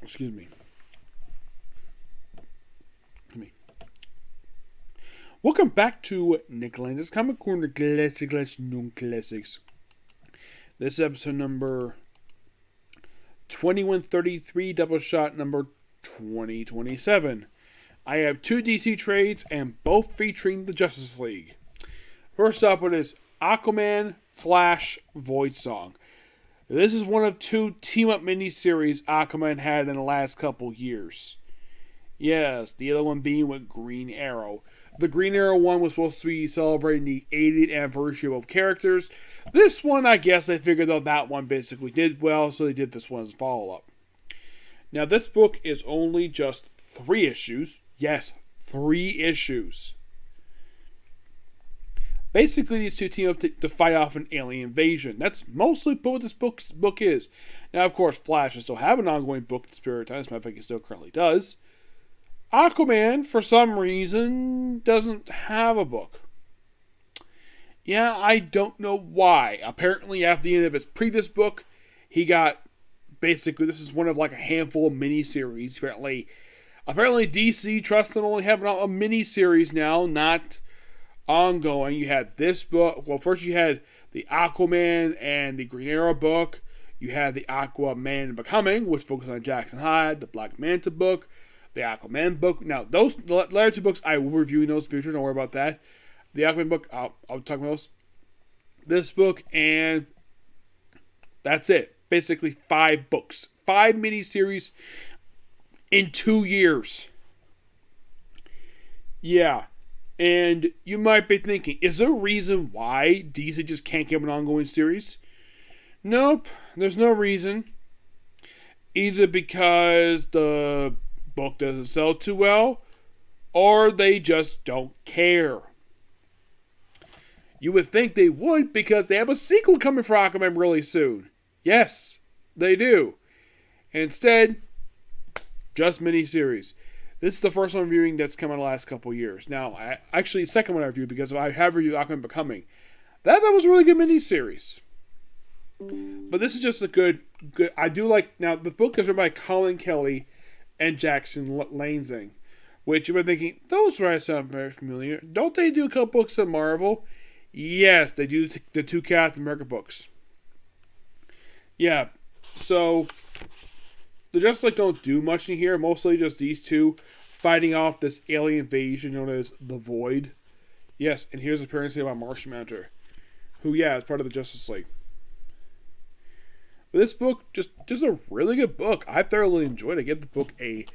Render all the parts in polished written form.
Excuse me. Welcome back to Nick Lenz's Comic Corner Classics, Non-Classics. This is episode number 2133, Doubleshot number 2027. I have two DC trades and both featuring the Justice League. First up, it is Aquaman, Flash, Voldsong. This is one of two team-up miniseries Aquaman had in the last couple years. Yes, the other one being with Green Arrow. The Green Arrow one was supposed to be celebrating the 80th anniversary of both characters. This one, I guess they figured out that one basically did well, so they did this one as a follow-up. Now, this book is only just 3 issues. Yes, 3 issues. Basically, these two team up to fight off an alien invasion. That's mostly what this book is. Now, of course, Flash will still have an ongoing book in Spirit Time. As a matter of fact, it still currently does. Aquaman, for some reason, doesn't have a book. Yeah, I don't know why. Apparently, after the end of his previous book, he got... Basically, this is one of like a handful of miniseries. Apparently DC trusts him only having a miniseries now, not ongoing. You had this book. Well, first you had the Aquaman and the Green Arrow book. You had the Aquaman Becoming, which focused on Jackson Hyde, the Black Manta book, the Aquaman book. Now, those latter 2 books, I will review in those in the future. Don't worry about that. The Aquaman book, I'll talk about those. This book, and that's it. Basically, 5 books. 5 miniseries in 2 years. Yeah. And you might be thinking, is there a reason why DC just can't give an ongoing series? Nope. There's no reason. Either because the book doesn't sell too well, or they just don't care. You would think they would because they have a sequel coming for Aquaman really soon. Yes, they do. And instead, just miniseries. This is the first one I'm reviewing that's come in the last couple years. Now, actually, the second one I reviewed because I have reviewed Aquaman Becoming. That was a really good miniseries. But this is just a good. I do like. Now, the book is written by Colin Kelly and Jackson Lansing, which you've been thinking, those writers sound very familiar. Don't they do a couple books of Marvel? Yes, they do the 2 Captain America books. Yeah, so the Justice League don't do much in here. Mostly just these two fighting off this alien invasion known as the Void. Yes, and here's the appearance by Martian Manhunter, who, yeah, is part of the Justice League. But this book, just a really good book. I thoroughly enjoyed it. I give the book I'm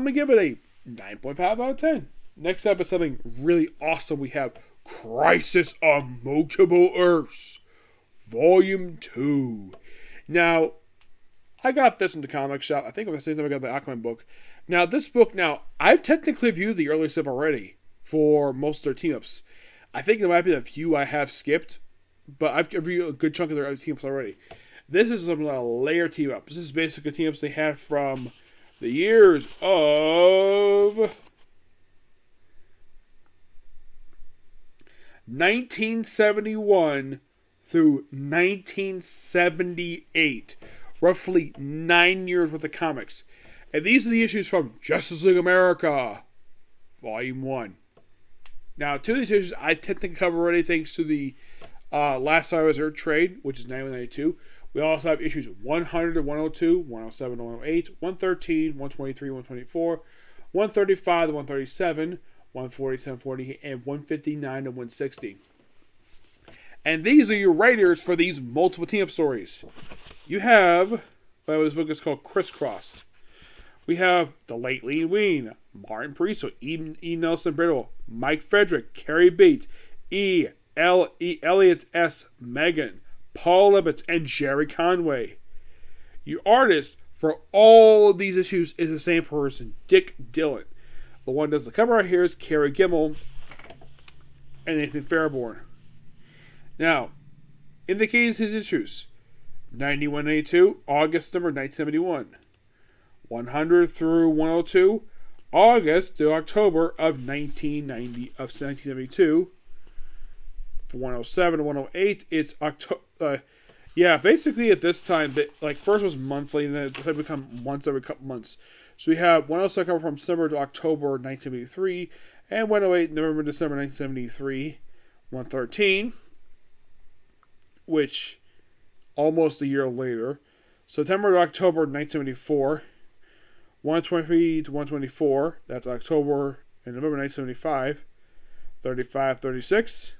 going to give it a 9.5 out of 10. Next up is something really awesome. We have Crisis on Multiple Earths, Volume 2. Now, I got this in the comic shop. I think it was the same time I got the Aquaman book. Now, this book, I've technically viewed the early stuff already for most of their team-ups. I think there might be a few I have skipped, but I've reviewed a good chunk of their team-ups already. This is some layer team-up. This is basically team-ups they had from the years of 1971 through 1978. Roughly 9 years worth of comics. And these are the issues from Justice League America, Volume 1. Now, 2 of these issues I tend to cover already thanks to the Last Time I Was Earth trade, which is 9192. We also have issues 100 to 102, 107 to 108, 113, 123, 124, 135 to 137, 140 to 140, and 159 to 160. And these are your writers for these multiple team-up stories. You have, this book is called Crisscross. We have the late Lee Wein, Martin Periso, E. Nelson Brittle, Mike Frederick, Carrie Bates, Elliot S. Megan, Paul Libbets, and Jerry Conway. Your artist for all of these issues is the same person, Dick Dillon. The one that does the cover right here is Kerry Gimmel and Nathan Fairborn. Now, in the case of his issues, 9182, August number 1971. 100 through 102, August to October of 1972. For 107 to 108, it's Yeah, basically at this time, like first was monthly, and then it had become once every couple months. So we have 107 cover from December to October 1973, and 108 November December 1973, 113, which almost a year later, September to October 1974, 123 to 124, that's October and November 1975, 35, 36.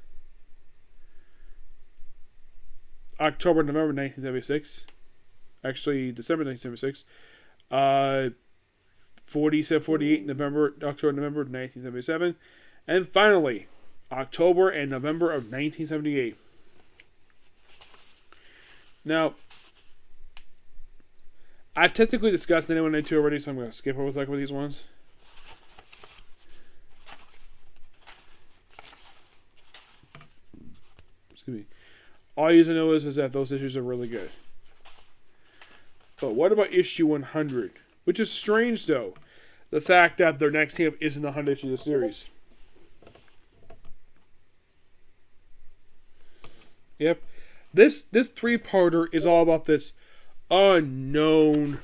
October, November 1976. Actually, December 1976. 47, 48, October, November 1977. And finally, October and November of 1978. Now, I've technically discussed 9192 already, so I'm going to skip over like with these ones. Excuse me. All you need to know is that those issues are really good. But what about issue 100? Which is strange, though. The fact that their next team isn't the 100 issue of the series. Yep. This three-parter is all about this unknown...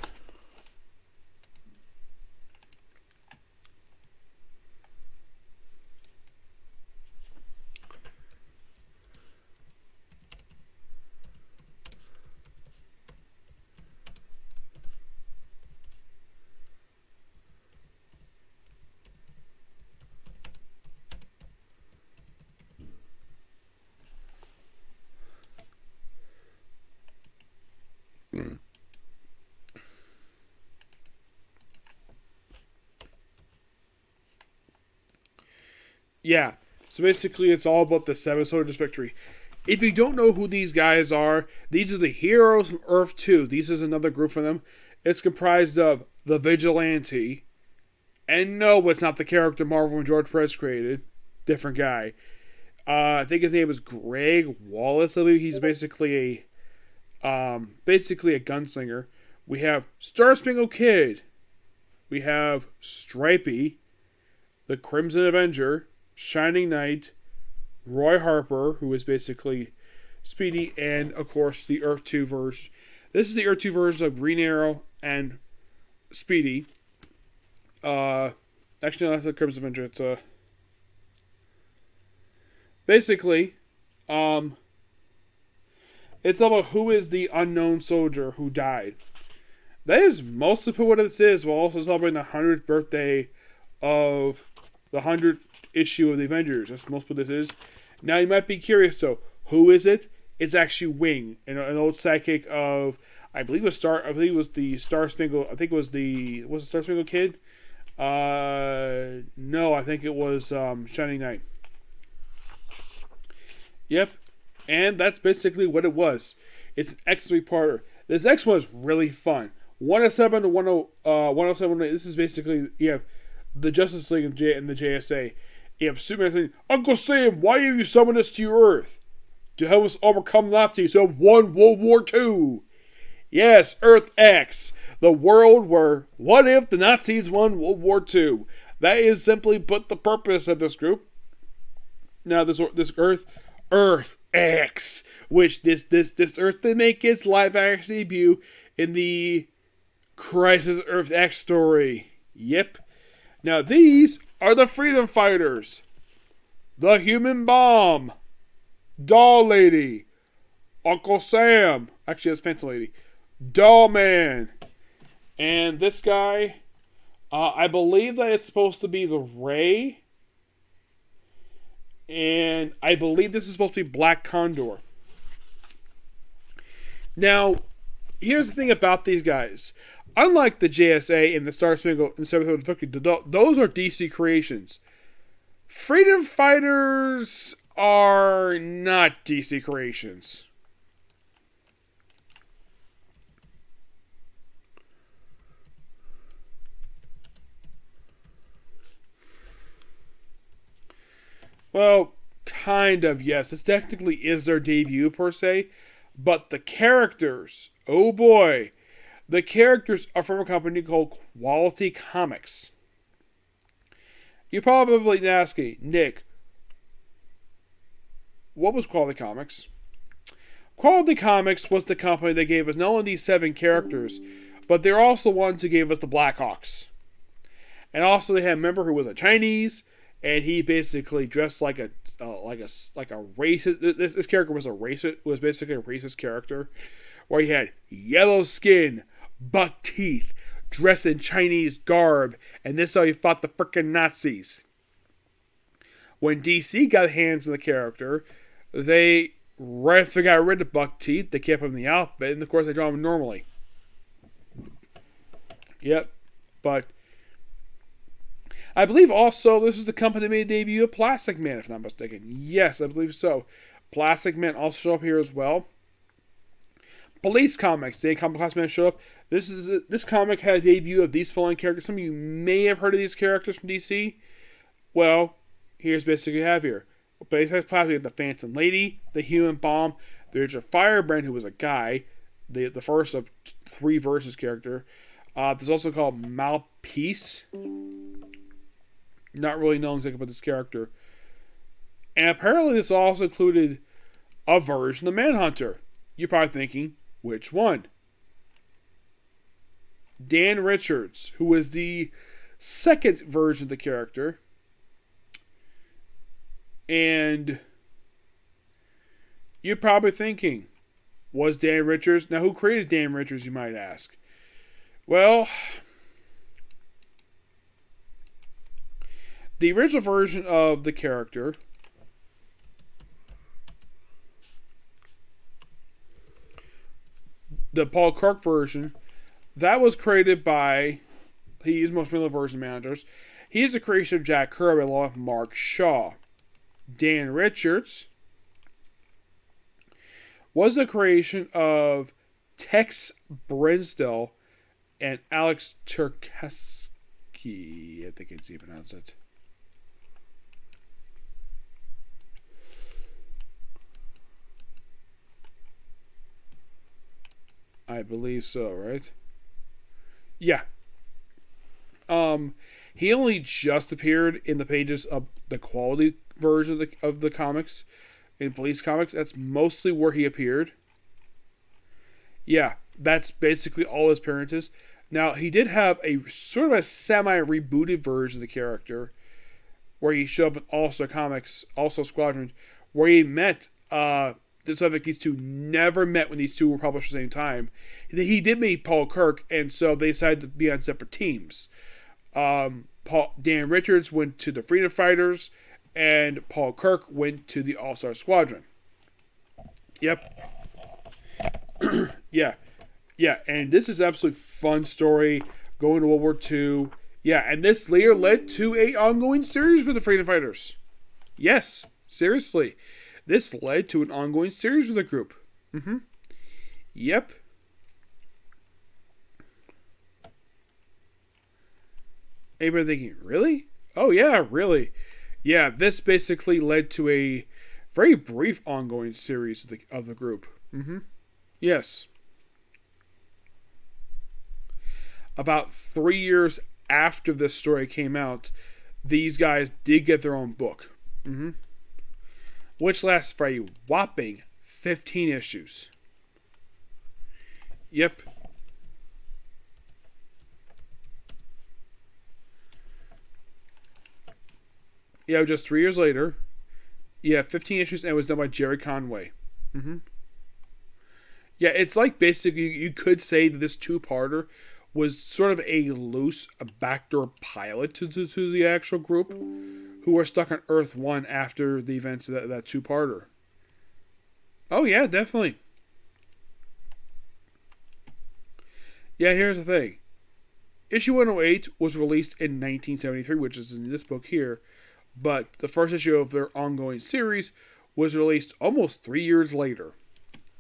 Yeah, so basically it's all about the Seven Soldiers victory. If you don't know who these guys are, these are the heroes from Earth 2. These is another group for them. It's comprised of the Vigilante. And no, it's not the character Marvel and George Perez created. Different guy. I think his name is Greg Wallace. I believe he's basically a gunslinger. We have Star Spangled Kid. We have Stripey. The Crimson Avenger. Shining Knight, Roy Harper, who is basically Speedy, and of course the Earth 2 version. This is the Earth 2 version of Green Arrow and Speedy. Actually, no, that's the Crimson Avenger. It's basically, it's about who is the unknown soldier who died. That is mostly what this is, while also celebrating the 100th birthday of the 100th issue of the Avengers. That's most what this is. Now you might be curious though, who is it? It's actually Wing, an old sidekick of I believe it was the Star Spangled. I think it was the Star Spangled Kid. No, I think it was Shining Knight. Yep, and that's basically what it was. It's an X3-parter. This next one is really fun. 107 to 107. This is basically the Justice League and the JSA. You have Superman saying, Uncle Sam, why have you summoned us to your Earth? To help us overcome Nazis who have won World War II. Yes, Earth X. The world where, what if the Nazis won World War II? That is simply put the purpose of this group. Now, this Earth X, which this Earth they make its live action debut in the Crisis Earth X story. Yep. Now, these are the Freedom Fighters, the Human Bomb, Doll Lady, Uncle Sam, actually that's Phantom Lady, Doll Man, and this guy, I believe that it's supposed to be the Ray, and I believe this is supposed to be Black Condor. Now, here's the thing about these guys. Unlike the JSA and the Star Spangled and Seven Victory, those are DC creations. Freedom Fighters are not DC creations. Well, kind of, yes. This technically is their debut, per se. But the characters, oh boy. The characters are from a company called Quality Comics. You're probably asking, Nick, what was Quality Comics? Quality Comics was the company that gave us not only these 7 characters, but they're also the ones who gave us the Blackhawks. And also they had a member who was a Chinese, and he basically dressed like a racist. This character was was basically a racist character, where he had yellow skin, buck teeth, dressed in Chinese garb, and this is how he fought the frickin' Nazis. When DC got hands on the character, they right after they got rid of buck teeth, they kept him in the outfit, and of course they draw him normally. Yep, but I believe also this is the company that made a debut of Plastic Man, if I'm not mistaken. Yes, I believe so. Plastic Man also show up here as well. Police Comics, they come Plastic Man show up. This comic had a debut of these following characters. Some of you may have heard of these characters from DC. Well, here's basically what you have here. Besides Plastic, you have the Phantom Lady, the Human Bomb, there's a Firebrand who was a guy, the first of 3 Versus character. There's also called Malpeace. Not really knowing anything about this character. And apparently this also included a version of Manhunter. You're probably thinking, which one? Dan Richards, who was the second version of the character. And you're probably thinking, was Dan Richards? Now, who created Dan Richards, you might ask? Well, the original version of the character the Paul Kirk version, that was created by, he's most familiar version managers. He is a creation of Jack Kirby along with Mark Shaw. Dan Richards was a creation of Tex Brinsdell and Alex Turkowski. I think it's how you pronounce it. I believe so, right? Yeah. He only just appeared in the pages of the quality version of the comics in Police Comics. That's mostly where he appeared. Yeah, that's basically all his appearances. Now, he did have a sort of a semi-rebooted version of the character where he showed up in All-Star Comics, also Squadron, where he met, this like these two never met when these two were published at the same time. He did meet Paul Kirk, and so they decided to be on separate teams. Dan Richards went to the Freedom Fighters, and Paul Kirk went to the All-Star Squadron. Yep. Yeah. Yeah, and this is an absolutely fun story going to World War II. Yeah, and this later led to an ongoing series for the Freedom Fighters. Yes, seriously. This led to an ongoing series for the group. Yep. Anybody thinking, really? Oh, yeah, really. Yeah, this basically led to a very brief ongoing series of the group. Yes. About 3 years after this story came out, these guys did get their own book. Which lasts for a whopping 15 issues. Yep. Yeah, just 3 years later. Yeah, 15 issues, and it was done by Jerry Conway. Yeah, it's like basically you could say that this two-parter was sort of a loose, backdoor pilot to the actual group who were stuck on Earth 1 after the events of that two-parter. Oh, yeah, definitely. Yeah, here's the thing. Issue 108 was released in 1973, which is in this book here, but the first issue of their ongoing series was released almost 3 years later.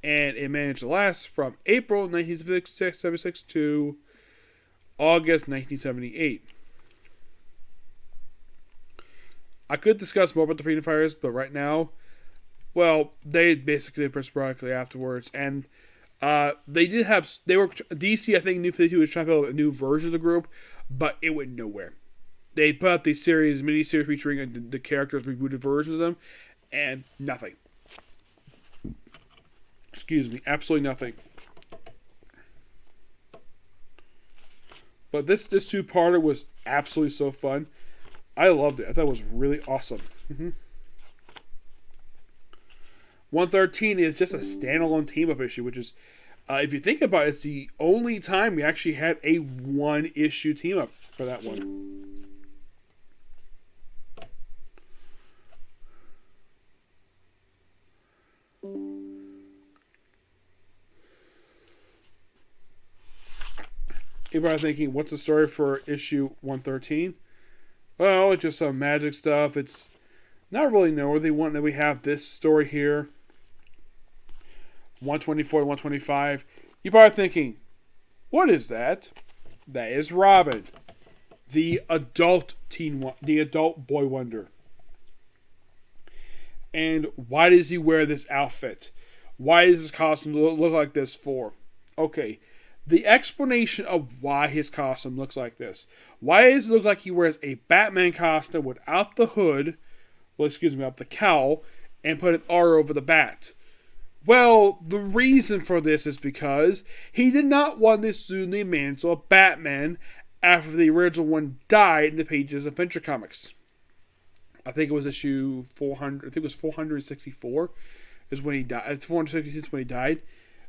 And it managed to last from April 1976 to August 1978. I could discuss more about the Freedom Fighters, but right now, well, they basically appeared sporadically afterwards, and DC, I think, New 52 was trying to build a new version of the group, but it went nowhere. They put out these mini-series featuring the characters' rebooted versions of them, and nothing. Excuse me, absolutely nothing. But this two-parter was absolutely so fun. I loved it. I thought it was really awesome. 113 is just a standalone team-up issue, which is, if you think about it, it's the only time we actually had a one-issue team-up for that one. Everybody thinking, what's the story for issue 113? Well, it's just some magic stuff. It's not really noteworthy. One that we have this story here, 124 to 125. You're probably thinking, what is that? That is Robin, the adult boy wonder. And why does he wear this outfit? Why does his costume look like this for? Okay, the explanation of why his costume looks like this. Why does it look like he wears a Batman costume without the hood, without the cowl, and put an R over the bat? Well, the reason for this is because he did not want to assume the mantle of Batman after the original one died in the pages of Adventure Comics. I think it was issue 400. I think it was 464 is when he died. It's 466 when he died.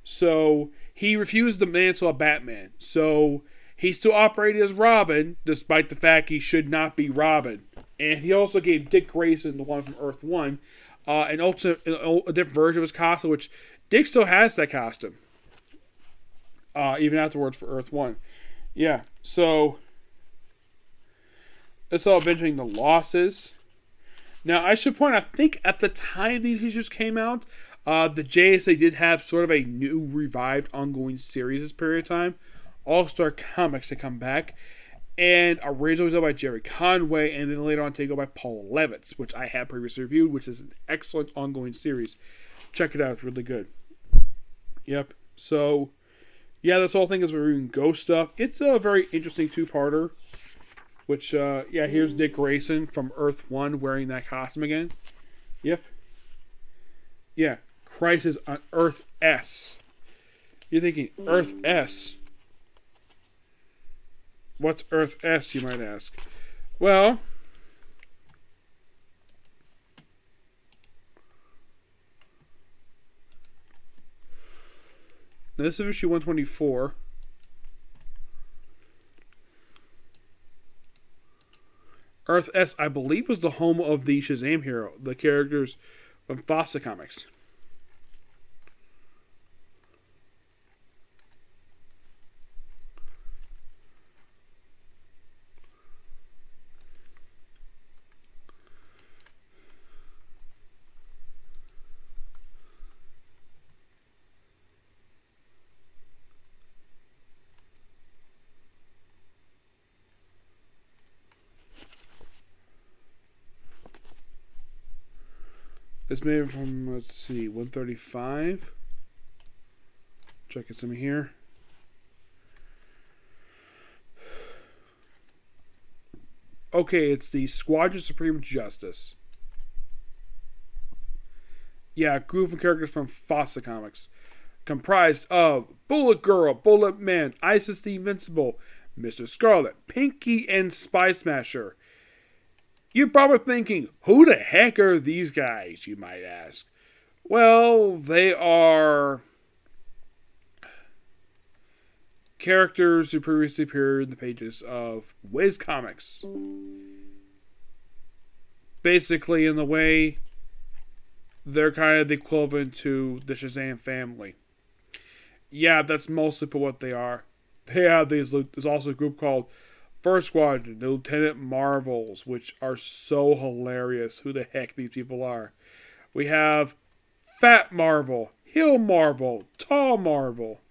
So he refused the mantle of Batman. So he still operated as Robin, despite the fact he should not be Robin. And he also gave Dick Grayson, the one from Earth 1, a different version of his costume, which Dick still has that costume. Even afterwards for Earth 1. Yeah, so it's all avenging the losses. Now, I should point out, I think at the time these issues came out, the JSA did have sort of a new, revived, ongoing series this period of time. All-Star Comics had come back. And originally was by Jerry Conway, and then later on taken by Paul Levitz, which I had previously reviewed, which is an excellent ongoing series. Check it out, it's really good. Yep. So, yeah, this whole thing is we're reading Ghost stuff. It's a very interesting two-parter. Which, here's Dick Grayson from Earth 1 wearing that costume again. Yep. Yeah, Crisis on Earth S. You're thinking, Earth S? What's Earth S, you might ask? Well, this is issue 124. Earth S, I believe, was the home of the Shazam hero, the characters from Foster Comics. It's made from, let's see, 135. Checking some here. Okay, it's the Squadron Supreme Justice. Yeah, group of characters from Foster Comics. Comprised of Bullet Girl, Bullet Man, Isis the Invincible, Mr. Scarlet, Pinky, and Spy Smasher. You're probably thinking, who the heck are these guys, you might ask? Well, they are characters who previously appeared in the pages of Wiz Comics. Basically, in the way, they're kind of the equivalent to the Shazam family. Yeah, that's mostly what they are. There's also a group called First Squadron, the Lieutenant Marvels, which are so hilarious. Who the heck these people are. We have Fat Marvel, Hill Marvel, Tall Marvel.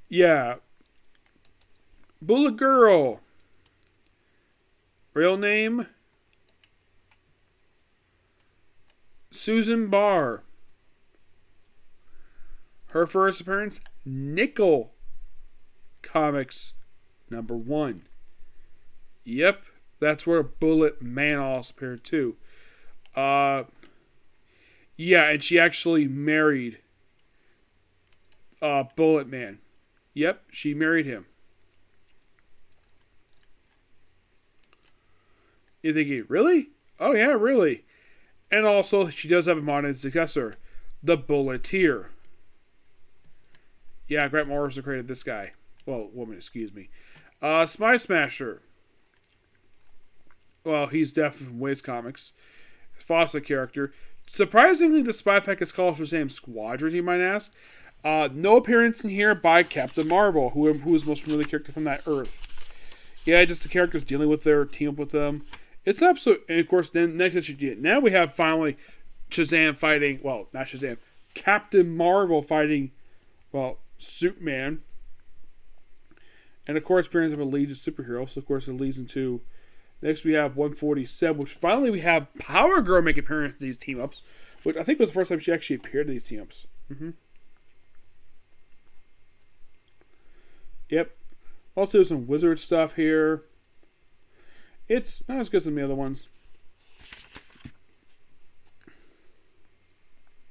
Yeah. Bullet Girl. Real name? Susan Barr. Her first appearance, Nickel Comics #1. Yep, That's where Bullet Man also appeared too. Yeah, and she actually married Bullet Man. Yep, she married him. You're thinking, really? Oh yeah, really. And also, she does have a modern successor, the Bulleteer. Yeah, Grant Morrison created this guy. Well, woman, excuse me. Spy Smasher. Well, he's definitely from Wiz Comics. Fawcett character. Surprisingly, the Spy Pack is called Shazam Squadron, you might ask. No appearance in here by Captain Marvel, who is the most familiar character from that Earth. Yeah, just the characters dealing with their team up with them. It's an episode, and of course, then next now we have finally Shazam fighting, well, not Shazam, Captain Marvel fighting, well, Superman. And of course, appearance of a Legion of Superheroes. So of course, it leads into. Next, we have 147, which finally we have Power Girl make an appearance in these team ups, which I think was the first time she actually appeared in these team ups. Yep. Also, some wizard stuff here. It's not as good as some of the other ones.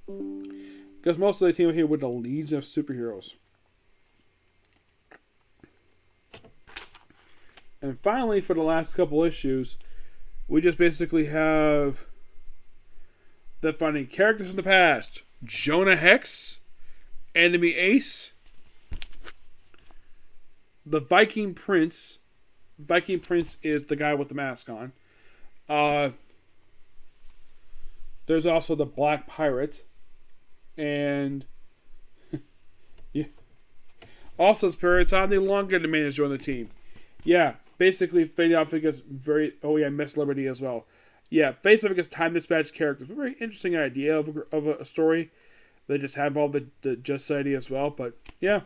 Because most of the team here with the Legion of Superheroes. And finally, for the last couple issues, we just basically have the finding characters from the past. Jonah Hex, Enemy Ace, the Viking Prince. Viking Prince is the guy with the mask on. There's also the Black Pirate. And yeah. Also, it's period of time they longer to manage join the team. Yeah, basically fading out because very. Oh yeah, Miss Liberty as well. Yeah, face off because time dispatch characters. A very interesting idea of a story. They just have all the Just Society as well. But yeah,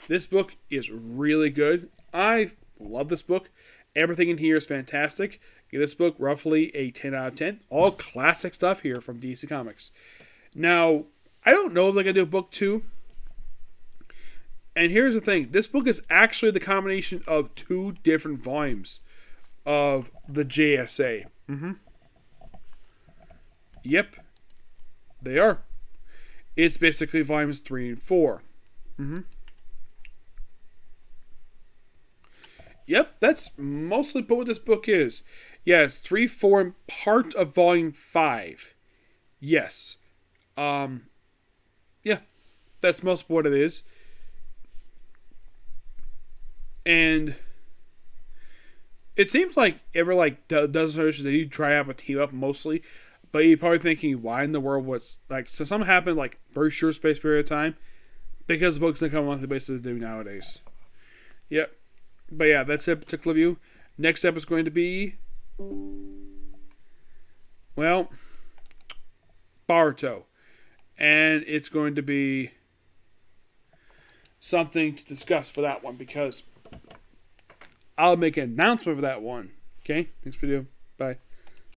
this book is really good. I love this book. Everything in here is fantastic. Give this book roughly a 10 out of 10. All classic stuff here from DC Comics. Now, I don't know if they're going to do a book 2. And here's the thing. This book is actually the combination of 2 different volumes of the JSA. Yep. They are. It's basically volumes 3 and 4. Yep, that's mostly what this book is. Yes, 3, 4, and part of volume 5. Yes. Yeah, that's most of what it is. And it seems like every dozen issues they try out a team up mostly, but you're probably thinking, why in the world was so something happened very short space period of time, because the books don't come on a monthly basis they do nowadays. Yep. But yeah, that's a particular view. Next up is going to be, well, Baruto. And it's going to be something to discuss for that one, because I'll make an announcement for that one. Okay? Thanks for the video. Bye.